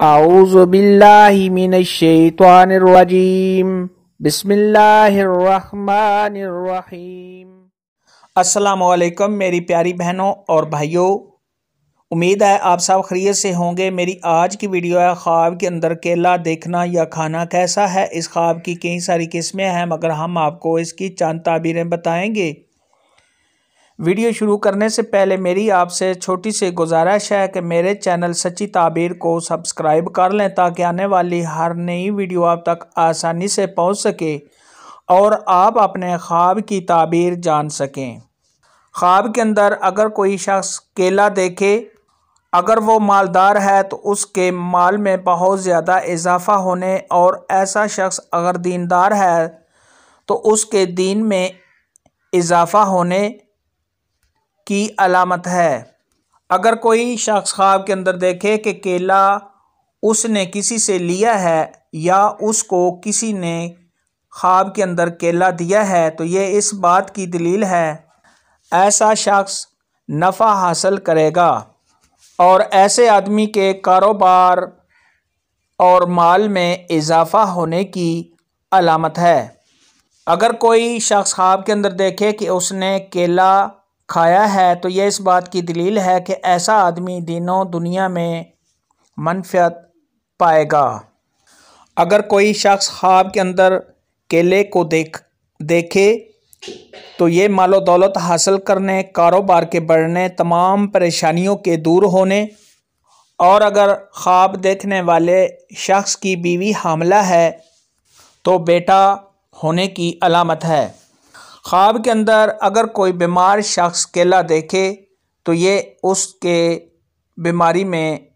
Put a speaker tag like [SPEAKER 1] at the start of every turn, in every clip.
[SPEAKER 1] औज़ु बिल्लाहि मिनश्शैतानिर्रजीम बिस्मिल्लाहिर्रहमानिर्रहीम। अस्सलामुअलैकुम मेरी प्यारी बहनों और भाइयों, उम्मीद है आप सब खैरियत से होंगे। मेरी आज की वीडियो है ख्वाब के अंदर केला देखना या खाना कैसा है। इस ख्वाब की कई सारी किस्में हैं, मगर हम आपको इसकी चंद ताबीरें बताएंगे। वीडियो शुरू करने से पहले मेरी आपसे छोटी सी गुजारिश है कि मेरे चैनल सच्ची ताबीर को सब्सक्राइब कर लें, ताकि आने वाली हर नई वीडियो आप तक आसानी से पहुंच सके और आप अपने ख्वाब की ताबीर जान सकें। ख्वाब के अंदर अगर कोई शख्स केला देखे, अगर वो मालदार है तो उसके माल में बहुत ज़्यादा इजाफा होने, और ऐसा शख्स अगर दीनदार है तो उसके दीन में इजाफा होने की अलामत है। अगर कोई शख्स ख्वाब के अंदर देखे कि केला उसने किसी से लिया है या उसको किसी ने ख्वाब के अंदर केला दिया है, तो ये इस बात की दलील है ऐसा शख्स नफ़ा हासिल करेगा और ऐसे आदमी के कारोबार और माल में इजाफा होने की अलामत है। अगर कोई शख्स ख्वाब के अंदर देखे कि उसने केला खाया है, तो यह इस बात की दलील है कि ऐसा आदमी दिनों दुनिया में मनफ़ियत पाएगा। अगर कोई शख्स ख्वाब के अंदर केले को देखे तो ये मालो दौलत हासिल करने, कारोबार के बढ़ने, तमाम परेशानियों के दूर होने, और अगर ख्वाब देखने वाले शख्स की बीवी हामिला है तो बेटा होने की अलामत है। ख्वाब के अंदर अगर कोई बीमार शख्स केला देखे तो ये उसके बीमारी में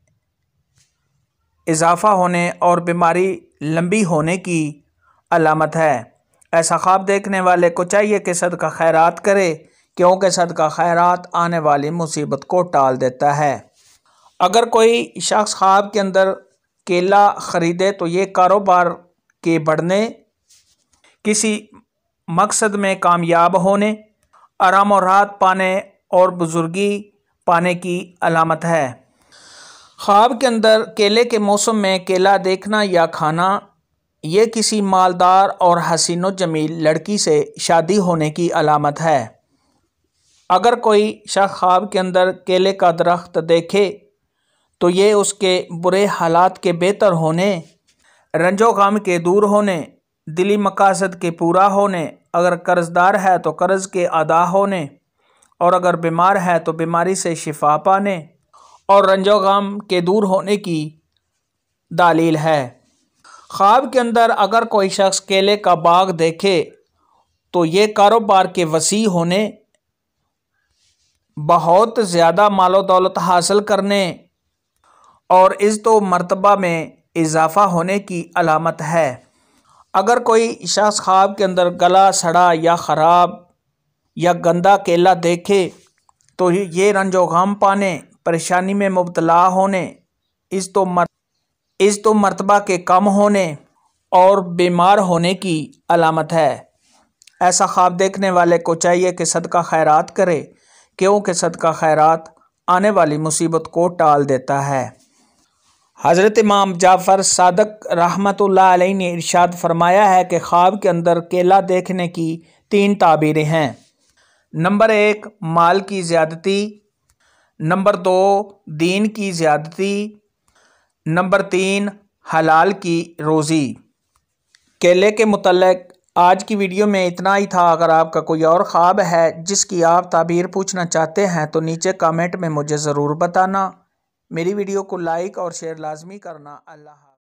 [SPEAKER 1] इजाफा होने और बीमारी लंबी होने की अलामत है। ऐसा ख्वाब देखने वाले को चाहिए कि सदका खैरात करे, क्योंकि सदका खैरात आने वाली मुसीबत को टाल देता है। अगर कोई शख्स ख्वाब के अंदर केला ख़रीदे तो ये कारोबार के बढ़ने, किसी मकसद में कामयाब होने, आराम और राहत पाने और बुजुर्गी पाने की अलामत है। ख्वाब के अंदर केले के मौसम में केला देखना या खाना, ये किसी मालदार और हसीनो जमील लड़की से शादी होने की अलामत है। अगर कोई शख्स ख्वाब के अंदर केले का दरख्त देखे तो ये उसके बुरे हालात के बेहतर होने, रंजो गम के दूर होने, दिली मकासद के पूरा होने, अगर कर्जदार है तो कर्ज के अदा होने, और अगर बीमार है तो बीमारी से शिफा पाने और रंजो गम के दूर होने की दलील है। ख्वाब के अंदर अगर कोई शख्स केले का बाग देखे तो ये कारोबार के वसी होने, बहुत ज़्यादा मालो दौलत हासिल करने और इज़्ज़त मर्तबा में इजाफा होने की अलामत है। अगर कोई शख्स ख्वाब के अंदर गला सड़ा या ख़राब या गंदा केला देखे तो ये रंजो गम पाने, परेशानी में मुब्तला होने, इज़्ज़त मर्तबा के कम होने और बीमार होने की अलामत है। ऐसा ख्वाब देखने वाले को चाहिए कि सदका खैरात करे, क्योंकि सदका खैरात आने वाली मुसीबत को टाल देता है। हज़रत इमाम जाफ़र सादक रहमतुल्लाह अलैहि ने इरशाद फरमाया है कि ख्वाब के अंदर केला देखने की 3 ताबीरें हैं। नंबर 1 माल की ज़्यादती, नंबर 2 दीन की ज़्यादती, नंबर 3 हलाल की रोज़ी। केले के मुतल्लिक़ आज की वीडियो में इतना ही था। अगर आपका कोई और ख्वाब है जिसकी आप ताबीर पूछना चाहते हैं तो नीचे कमेंट में मुझे ज़रूर बताना। मेरी वीडियो को लाइक और शेयर लाजमी करना। अल्लाह।